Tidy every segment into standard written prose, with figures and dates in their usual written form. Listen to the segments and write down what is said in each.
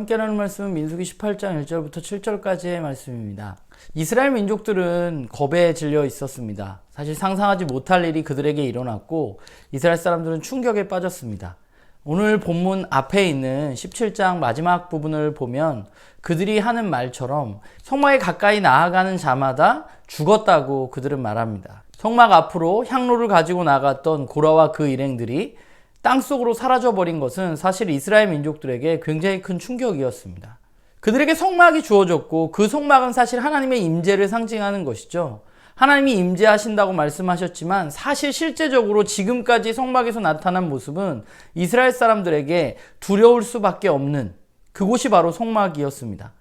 함께 나눌 말씀은 민수기 18장 1절부터 7절까지의 말씀입니다. 이스라엘 민족들은 겁에 질려 있었습니다. 사실 상상하지 못할 일이 그들에게 일어났고 이스라엘 사람들은 충격에 빠졌습니다. 오늘 본문 앞에 있는 17장 마지막 부분을 보면 그들이 하는 말처럼 성막에 가까이 나아가는 자마다 죽었다고 그들은 말합니다. 성막 앞으로 향로를 가지고 나갔던 고라와 그 일행들이 땅속으로 사라져버린 것은 사실 이스라엘 민족들에게 굉장히 큰 충격이었습니다. 그들에게 성막이 주어졌고 그 성막은 사실 하나님의 임재를 상징하는 것이죠. 하나님이 임재하신다고 말씀하셨지만 사실 실제적으로 지금까지 성막에서 나타난 모습은 이스라엘 사람들에게 두려울 수밖에 없는 그곳이 바로 성막이었습니다.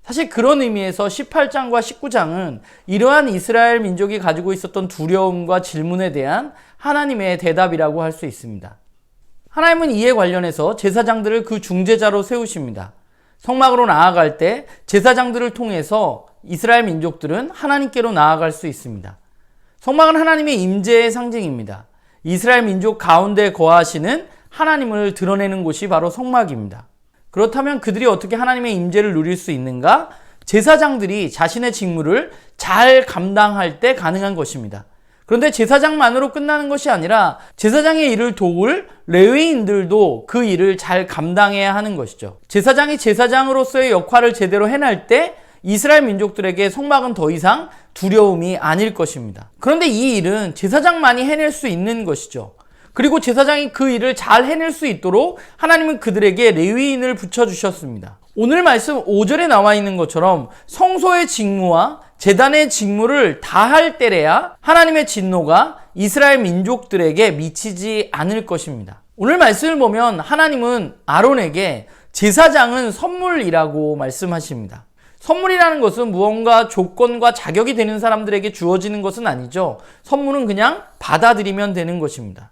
사실 그런 의미에서 18장과 19장은 이러한 이스라엘 민족이 가지고 있었던 두려움과 질문에 대한 하나님의 대답이라고 할 수 있습니다. 하나님은 이에 관련해서 제사장들을 그 중재자로 세우십니다. 성막으로 나아갈 때 제사장들을 통해서 이스라엘 민족들은 하나님께로 나아갈 수 있습니다. 성막은 하나님의 임재의 상징입니다. 이스라엘 민족 가운데 거하시는 하나님을 드러내는 곳이 바로 성막입니다. 그렇다면 그들이 어떻게 하나님의 임재를 누릴 수 있는가? 제사장들이 자신의 직무를 잘 감당할 때 가능한 것입니다. 그런데 제사장만으로 끝나는 것이 아니라 제사장의 일을 도울 레위인들도 그 일을 잘 감당해야 하는 것이죠. 제사장이 제사장으로서의 역할을 제대로 해낼 때 이스라엘 민족들에게 성막은 더 이상 두려움이 아닐 것입니다. 그런데 이 일은 제사장만이 해낼 수 있는 것이죠. 그리고 제사장이 그 일을 잘 해낼 수 있도록 하나님은 그들에게 레위인을 붙여주셨습니다. 오늘 말씀 5절에 나와 있는 것처럼 성소의 직무와 제단의 직무를 다할 때래야 하나님의 진노가 이스라엘 민족들에게 미치지 않을 것입니다. 오늘 말씀을 보면 하나님은 아론에게 제사장은 선물이라고 말씀하십니다. 선물이라는 것은 무언가 조건과 자격이 되는 사람들에게 주어지는 것은 아니죠. 선물은 그냥 받아들이면 되는 것입니다.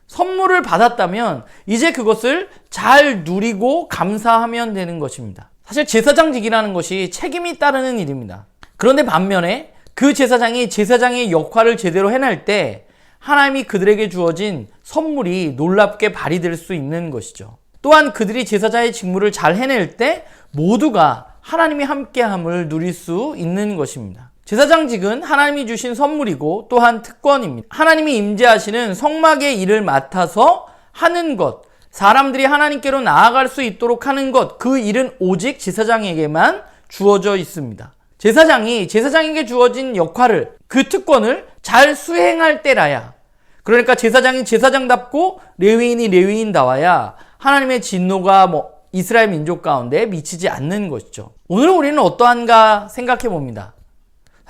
선물을 받았다면 이제 그것을 잘 누리고 감사하면 되는 것입니다. 사실 제사장직이라는 것이 책임이 따르는 일입니다. 그런데 반면에 그 제사장이 제사장의 역할을 제대로 해낼 때 하나님이 그들에게 주어진 선물이 놀랍게 발휘될 수 있는 것이죠. 또한 그들이 제사장의 직무를 잘 해낼 때 모두가 하나님이 함께함을 누릴 수 있는 것입니다. 제사장직은 하나님이 주신 선물이고 또한 특권입니다. 하나님이 임재하시는 성막의 일을 맡아서 하는 것, 사람들이 하나님께로 나아갈 수 있도록 하는 것, 그 일은 오직 제사장에게만 주어져 있습니다. 제사장이 제사장에게 주어진 역할을, 그 특권을 잘 수행할 때라야, 그러니까 제사장이 제사장답고 레위인이 레위인다워야 하나님의 진노가 이스라엘 민족 가운데 미치지 않는 것이죠. 오늘 우리는 어떠한가 생각해 봅니다.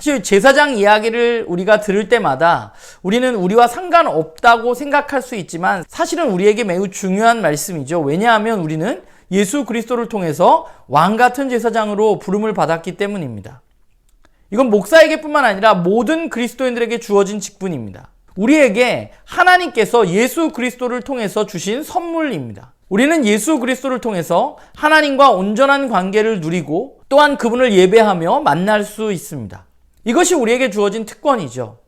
사실 제사장 이야기를 우리가 들을 때마다 우리는 우리와 상관없다고 생각할 수 있지만 사실은 우리에게 매우 중요한 말씀이죠. 왜냐하면 우리는 예수 그리스도를 통해서 왕 같은 제사장으로 부름을 받았기 때문입니다. 이건 목사에게뿐만 아니라 모든 그리스도인들에게 주어진 직분입니다. 우리에게 하나님께서 예수 그리스도를 통해서 주신 선물입니다. 우리는 예수 그리스도를 통해서 하나님과 온전한 관계를 누리고 또한 그분을 예배하며 만날 수 있습니다. 이것이 우리에게 주어진 특권이죠.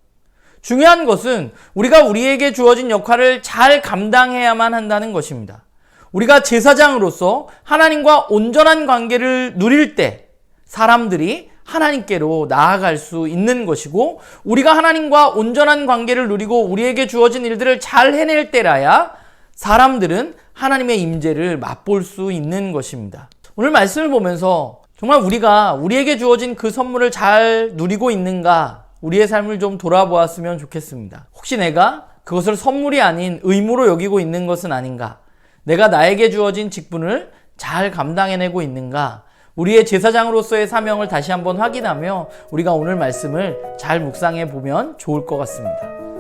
중요한 것은 우리가 우리에게 주어진 역할을 잘 감당해야만 한다는 것입니다. 우리가 제사장으로서 하나님과 온전한 관계를 누릴 때 사람들이 하나님께로 나아갈 수 있는 것이고 우리가 하나님과 온전한 관계를 누리고 우리에게 주어진 일들을 잘 해낼 때라야 사람들은 하나님의 임재를 맛볼 수 있는 것입니다. 오늘 말씀을 보면서 정말 우리가 우리에게 주어진 그 선물을 잘 누리고 있는가 우리의 삶을 좀 돌아보았으면 좋겠습니다. 혹시 내가 그것을 선물이 아닌 의무로 여기고 있는 것은 아닌가? 내가 나에게 주어진 직분을 잘 감당해내고 있는가? 우리의 제사장으로서의 사명을 다시 한번 확인하며 우리가 오늘 말씀을 잘 묵상해 보면 좋을 것 같습니다.